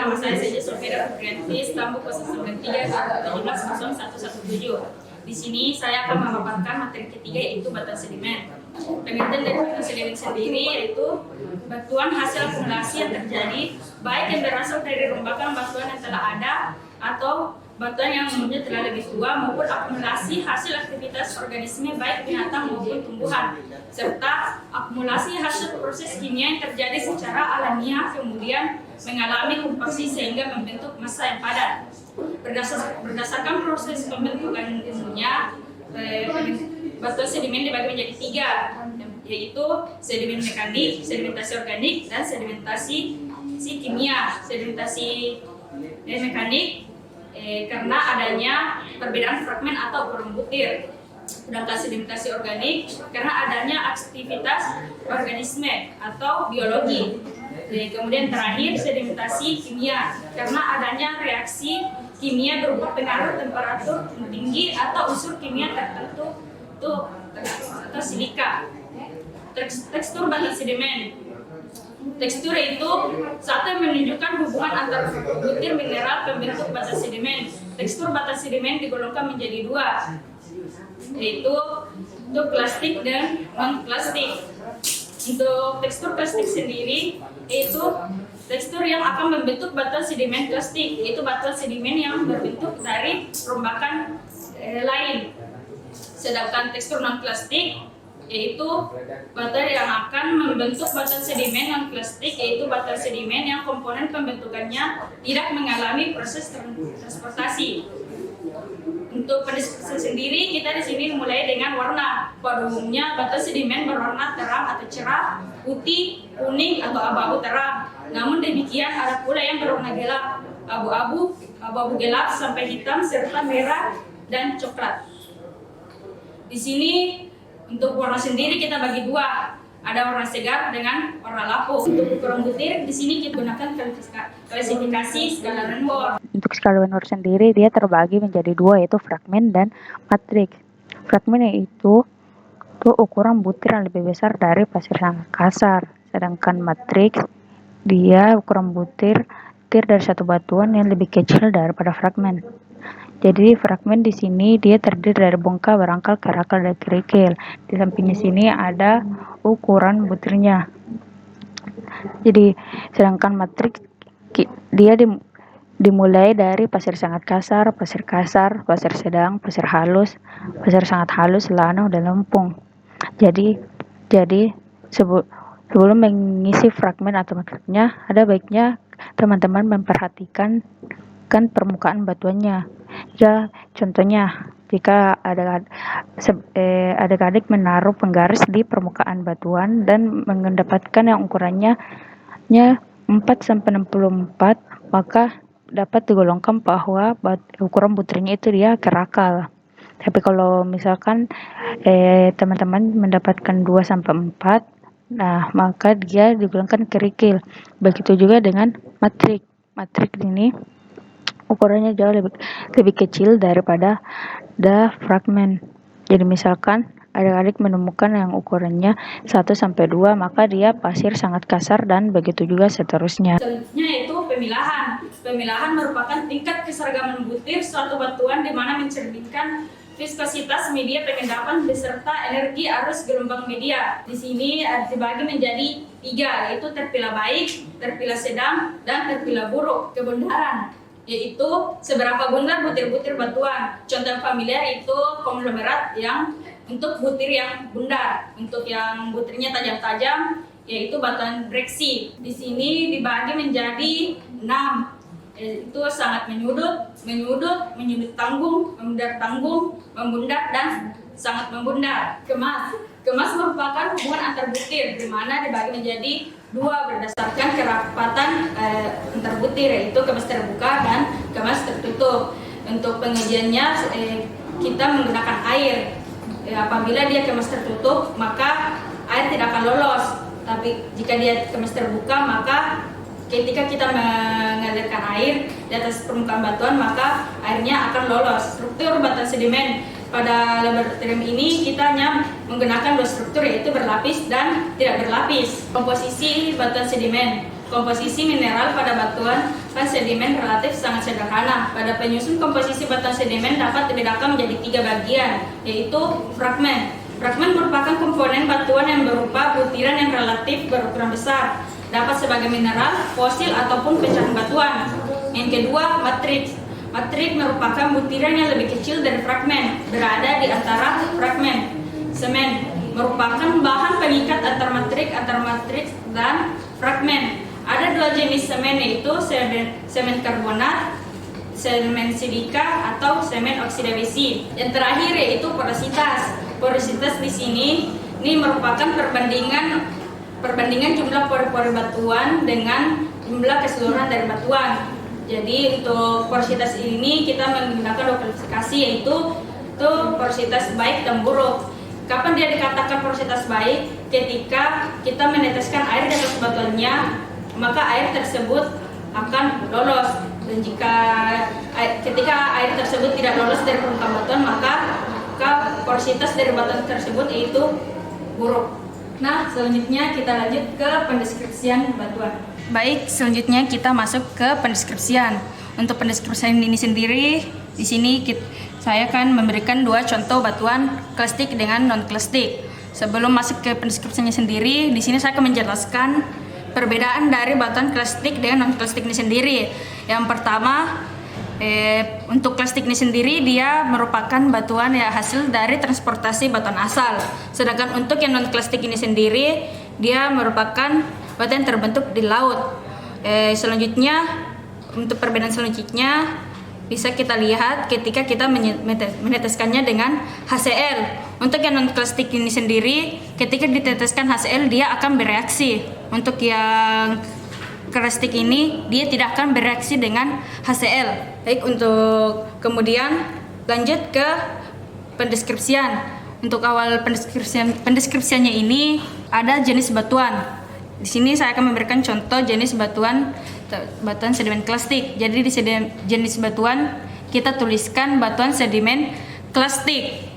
nama saya saja Sofira Fitrianti, Stambu 093-170117. Di sini saya akan memaparkan materi ketiga yaitu batuan sedimen. Pengertian dari batuan sedimen sendiri yaitu batuan hasil akumulasi yang terjadi baik yang berasal dari rombakan batuan yang telah ada atau batuan yang umurnya telah lebih tua maupun akumulasi hasil aktivitas organisme baik binatang maupun tumbuhan, serta akumulasi hasil proses kimia yang terjadi secara alamiah kemudian mengalami kompaksi sehingga membentuk massa yang padat. Berdasarkan proses pembentukan ilmunya, batuan sedimen dibagi menjadi tiga, yaitu sedimen mekanik, sedimentasi organik, dan sedimentasi kimia. Sedimentasi mekanik karena adanya perbedaan fragmen atau ukuran butir. Sedangkan sedimentasi organik karena adanya aktivitas organisme atau biologi. Kemudian terakhir sedimentasi kimia karena adanya reaksi kimia berupa pengaruh temperatur tinggi atau unsur kimia tertentu atau silika. Tekstur batuan sedimen. Tekstur itu satu yang menunjukkan hubungan antar butir mineral pembentuk batuan sedimen. Tekstur batuan sedimen digolongkan menjadi dua, yaitu untuk plastik dan non-plastik. Untuk tekstur plastik sendiri yaitu tekstur yang akan membentuk batuan sedimen plastik, yaitu batuan sedimen yang berbentuk dari rombakan lain. Sedangkan tekstur non-plastik yaitu batuan yang akan membentuk batuan sedimen non-plastik, yaitu batuan sedimen yang komponen pembentukannya tidak mengalami proses transportasi. Untuk pendeskripsi sendiri, kita di sini mulai dengan warna. Pada umumnya batuan sedimen berwarna terang atau cerah, putih, kuning atau abu-abu terang. Namun demikian ada pula yang berwarna gelap, abu-abu gelap sampai hitam serta merah dan coklat. Di sini untuk warna sendiri kita bagi dua. Ada warna segar dengan warna lapu. Untuk ukuran butir di sini kita gunakan klasifikasi skala Renborn. Untuk skala Renborn sendiri dia terbagi menjadi dua, yaitu fragmen dan matriks. Fragmen yaitu ukuran butir yang lebih besar dari pasir sangat kasar, sedangkan matriks dia ukuran butir dari satu batuan yang lebih kecil daripada fragmen. Jadi fragmen di sini dia terdiri dari bongkah, berangkal, kerakal, dan kerikil. Di samping sini ada ukuran butirnya. Jadi sedangkan matriks dia dimulai dari pasir sangat kasar, pasir sedang, pasir sangat halus, lanau, dan lempung. Jadi sebelum mengisi fragmen atau matriksnya, ada baiknya teman-teman memperhatikan permukaan batuannya. Ya, contohnya jika adik-adik menaruh penggaris di permukaan batuan dan mendapatkan yang ukurannya 4-64, maka dapat digolongkan bahwa ukuran butirnya itu dia kerakal. Tapi kalau misalkan teman-teman mendapatkan 2-4, nah maka dia digolongkan kerikil. Begitu juga dengan matriks. Matriks ini ukurannya jauh lebih kecil daripada fragmen. Jadi misalkan adik-adik menemukan yang ukurannya 1-2, maka dia pasir sangat kasar dan begitu juga seterusnya. Selanjutnya yaitu pemilahan. Pemilahan merupakan tingkat keseragaman butir suatu batuan di mana mencerminkan viskositas media pengendapan beserta energi arus gelombang media. Di sini dibagi menjadi tiga, yaitu terpilah baik, terpilah sedang, dan terpilah buruk. Kebundaran yaitu seberapa bundar butir-butir batuan. Contoh familiar itu konglomerat yang untuk butir yang bundar. Untuk yang butirnya tajam-tajam yaitu batuan breksi. Di sini dibagi menjadi 6. Itu sangat menyudut tanggung, membundar, dan sangat membundar. Kemas merupakan hubungan antar butir, di mana dibagi menjadi 2 berdasarkan kerapatan antar butir, yaitu kemas terbuka dan kemas tertutup. Untuk pengujiannya kita menggunakan air. Apabila dia kemas tertutup, maka air tidak akan lolos. Tapi jika dia kemas terbuka, maka ketika kita mengalirkan air di atas permukaan batuan, maka airnya akan lolos. Struktur batuan sedimen pada laboratorium ini kita hanya menggunakan 2 struktur, yaitu berlapis dan tidak berlapis. Komposisi batuan sedimen. Komposisi mineral pada batuan sedimen relatif sangat sederhana. Pada penyusun komposisi batuan sedimen dapat dibedakan menjadi 3 bagian, yaitu fragmen. Fragmen merupakan komponen batuan yang berupa butiran yang relatif berukuran besar, dapat sebagai mineral, fosil, ataupun pecahan batuan. Yang kedua, matriks. Matriks merupakan butiran yang lebih kecil dari fragmen, berada di antara fragmen. Semen merupakan bahan pengikat antar matriks dan fragmen. Ada 2 jenis semen, yaitu semen karbonat, semen silika, atau semen oksida besi. Yang terakhir yaitu porositas. Porositas di sini merupakan perbandingan jumlah pori-pori batuan dengan jumlah keseluruhan dari batuan. Jadi untuk porositas ini kita menggunakan 2 klasifikasi, yaitu porositas baik dan buruk. Kapan dia dikatakan porositas baik? Ketika kita meneteskan air di atas batuannya, maka air tersebut akan lolos. Dan ketika air tersebut tidak lolos dari permukaan batuan, maka porositas dari batuan tersebut yaitu buruk. Nah, selanjutnya kita lanjut ke pendeskripsian batuan. Baik, selanjutnya kita masuk ke pendeskripsian. Untuk pendeskripsian ini sendiri, di sini saya akan memberikan 2 contoh batuan klastik dengan non klastik. Sebelum masuk ke pendeskripsiannya sendiri, di sini saya akan menjelaskan perbedaan dari batuan klastik dengan non klastik ini sendiri. Yang pertama, untuk klastik ini sendiri dia merupakan batuan yang hasil dari transportasi batuan asal. Sedangkan untuk yang non klastik ini sendiri dia merupakan batuan yang terbentuk di laut. Selanjutnya, untuk perbedaan selanjutnya bisa kita lihat ketika kita meneteskannya dengan HCl. Untuk yang non-klastik ini sendiri, ketika diteteskan HCl dia akan bereaksi. Untuk yang klastik ini dia tidak akan bereaksi dengan HCl. Baik, untuk kemudian lanjut ke pendeskripsian. Untuk awal pendeskripsiannya ini ada jenis batuan. Di sini saya akan memberikan contoh jenis batuan sedimen klastik. Jadi di jenis batuan kita tuliskan batuan sedimen klastik.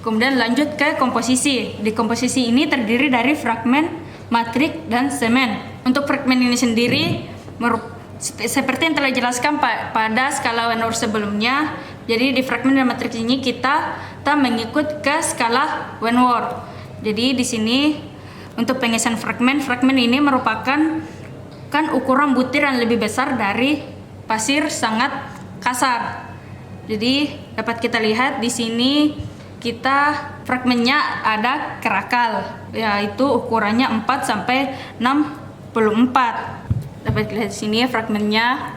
Kemudian lanjut ke komposisi. Di komposisi ini terdiri dari fragmen, matrik, dan semen. Untuk fragmen ini sendiri seperti yang telah dijelaskan pada skala Wenner sebelumnya. Jadi di fragmen dan matrik ini kita mengikut ke skala Wenner. Jadi di sini untuk pengisian fragmen ini merupakan ukuran butir yang lebih besar dari pasir sangat kasar. Jadi dapat kita lihat di sini fragmennya ada kerakal, yaitu ukurannya 4 sampai 64. Dapat kita lihat di sini fragmennya.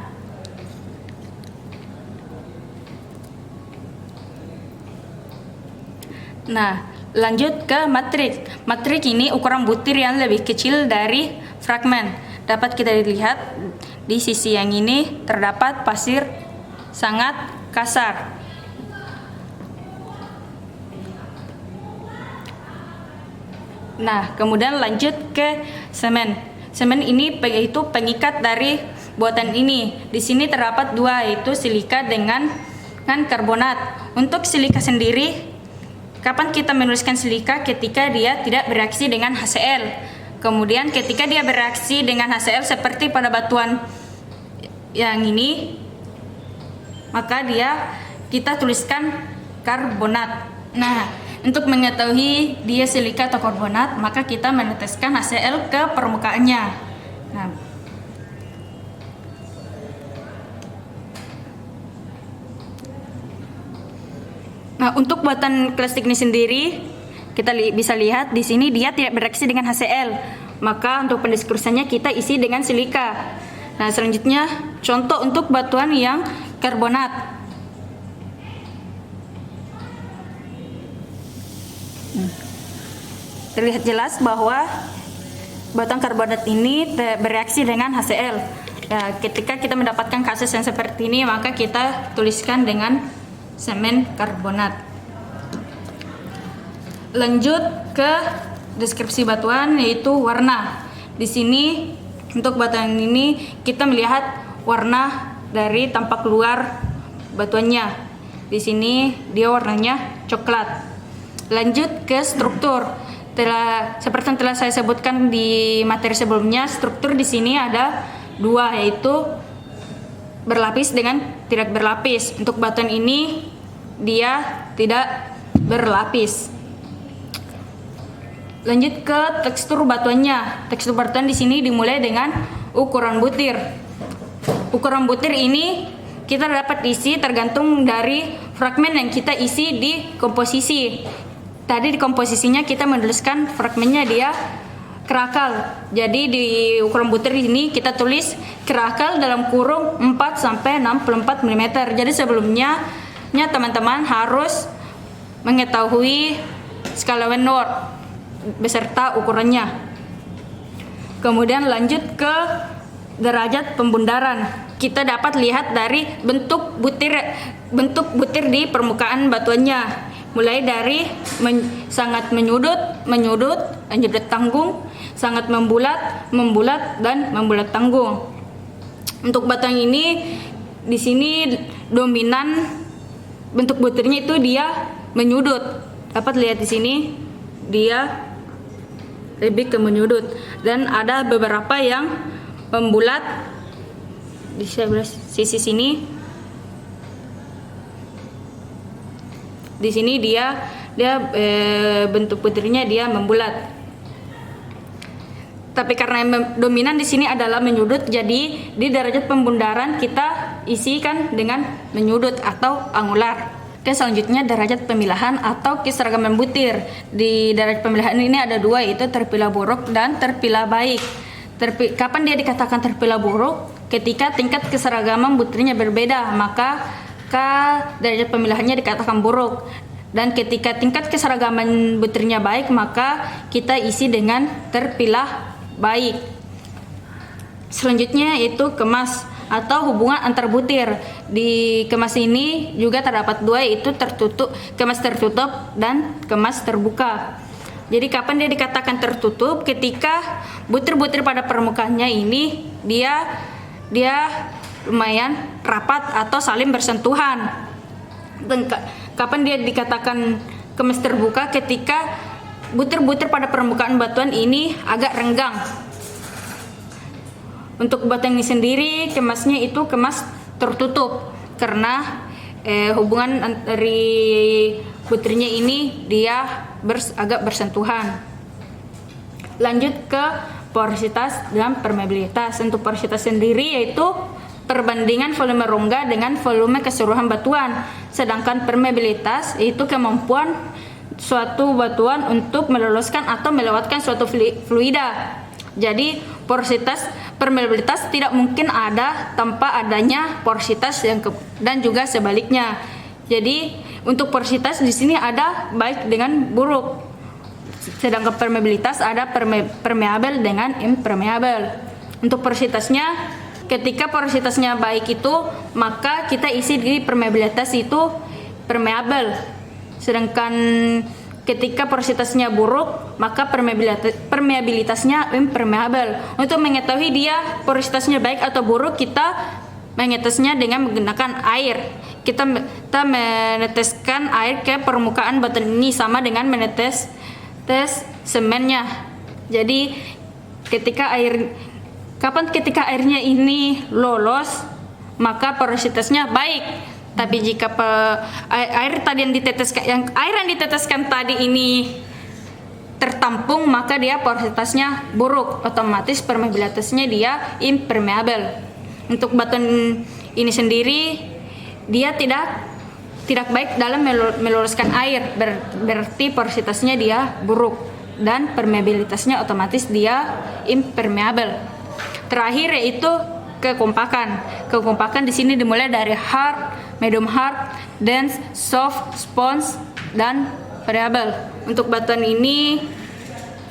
Nah, lanjut ke matrik. Matrik ini ukuran butir yang lebih kecil dari fragmen. Dapat kita lihat di sisi yang ini terdapat pasir sangat kasar. Nah, kemudian lanjut ke semen. Semen ini yaitu pengikat dari buatan ini. Di sini terdapat 2, yaitu silika dengan karbonat. Untuk silika sendiri, kapan kita menuliskan silika? Ketika dia tidak bereaksi dengan HCl. Kemudian ketika dia bereaksi dengan HCl seperti pada batuan yang ini, maka kita tuliskan karbonat. Nah, untuk mengetahui dia silika atau karbonat, maka kita meneteskan HCl ke permukaannya. Nah, untuk buatan klastik ini sendiri, kita bisa lihat di sini dia tidak bereaksi dengan HCl. Maka untuk pendeskripsiannya kita isi dengan silika. Nah, selanjutnya contoh untuk batuan yang karbonat. Terlihat jelas bahwa batuan karbonat ini bereaksi dengan HCl. Nah, ketika kita mendapatkan kasus yang seperti ini, maka kita tuliskan dengan semen karbonat. Lanjut ke deskripsi batuan, yaitu warna. Di sini untuk batuan ini kita melihat warna dari tampak luar batuannya. Di sini dia warnanya coklat. Lanjut ke struktur. seperti yang telah saya sebutkan di materi sebelumnya, struktur di sini ada dua, yaitu berlapis dengan tidak berlapis. Untuk batuan ini dia tidak berlapis. Lanjut ke tekstur batuannya. Tekstur batuan di sini dimulai dengan ukuran butir. Ukuran butir ini kita dapat isi tergantung dari fragmen yang kita isi di komposisi. Tadi di komposisinya kita menuliskan fragmennya dia kerakal. Jadi di ukuran butir ini kita tulis kerakal dalam kurung 4 sampai 64 mm. Jadi sebelumnya teman-teman harus mengetahui skala Wenner beserta ukurannya. Kemudian lanjut ke derajat pembundaran. Kita dapat lihat dari bentuk butir di permukaan batuannya, mulai dari sangat menyudut, menyudut tanggung, sangat membulat, dan membulat tanggung. Untuk batuan ini di sini dominan bentuk butirnya itu dia menyudut. Dapat lihat di sini dia lebih ke menyudut, dan ada beberapa yang membulat di sebelah sisi sini. Di sini dia bentuk butirnya dia membulat. Tapi karena yang dominan di sini adalah menyudut, jadi di derajat pembundaran kita isikan dengan menyudut atau angular. Oke, selanjutnya derajat pemilahan atau keseragaman butir. Di derajat pemilahan ini ada dua, yaitu terpilah buruk dan terpilah baik. Kapan dia dikatakan terpilah buruk? Ketika tingkat keseragaman butirnya berbeda, maka derajat pemilahannya dikatakan buruk. Dan ketika tingkat keseragaman butirnya baik, maka kita isi dengan terpilah baik. Selanjutnya yaitu kemas atau hubungan antar butir. Di kemas ini juga terdapat dua, yaitu kemas tertutup dan kemas terbuka. Jadi kapan dia dikatakan tertutup? Ketika butir-butir pada permukaannya ini dia lumayan rapat atau saling bersentuhan. Dan kapan dia dikatakan kemas terbuka? Ketika butir-butir pada permukaan batuan ini agak renggang. Untuk batuan ini sendiri kemasnya itu kemas tertutup karena hubungan dari butirnya ini dia agak bersentuhan. Lanjut ke porositas dan permeabilitas. Untuk porositas sendiri yaitu perbandingan volume rongga dengan volume keseluruhan batuan. Sedangkan permeabilitas yaitu kemampuan suatu batuan untuk meloloskan atau melewatkan suatu fluida. Jadi permeabilitas tidak mungkin ada tanpa adanya porositas dan juga sebaliknya. Jadi untuk porositas di sini ada baik dengan buruk. Sedangkan permeabilitas ada permeabel dengan impermeabel. Untuk porositasnya, ketika porositasnya baik itu, maka kita isi di permeabilitas itu permeabel. Sedangkan ketika porositasnya buruk, maka permeabilitasnya impermeabel. Untuk mengetahui dia porositasnya baik atau buruk, kita mengetesnya dengan menggunakan air. Kita meneteskan air ke permukaan batuan ini sama dengan menetes semennya. Jadi ketika airnya ini lolos, maka porositasnya baik. Tapi jika air yang diteteskan tadi ini tertampung, maka dia porositasnya buruk, otomatis permeabilitasnya dia impermeabel. Untuk batuan ini sendiri dia tidak baik dalam meloloskan air, berarti porositasnya dia buruk dan permeabilitasnya otomatis dia impermeabel. Terakhir yaitu kekompakan. Kekompakan di sini dimulai dari hard, medium hard, dense, soft, sponge, dan variable. Untuk batuan ini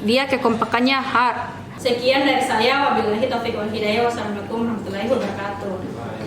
dia kekompakannya hard. Sekian dari saya, wabillahi taufiq wal hidayah. Wassalamualaikum warahmatullahi wabarakatuh.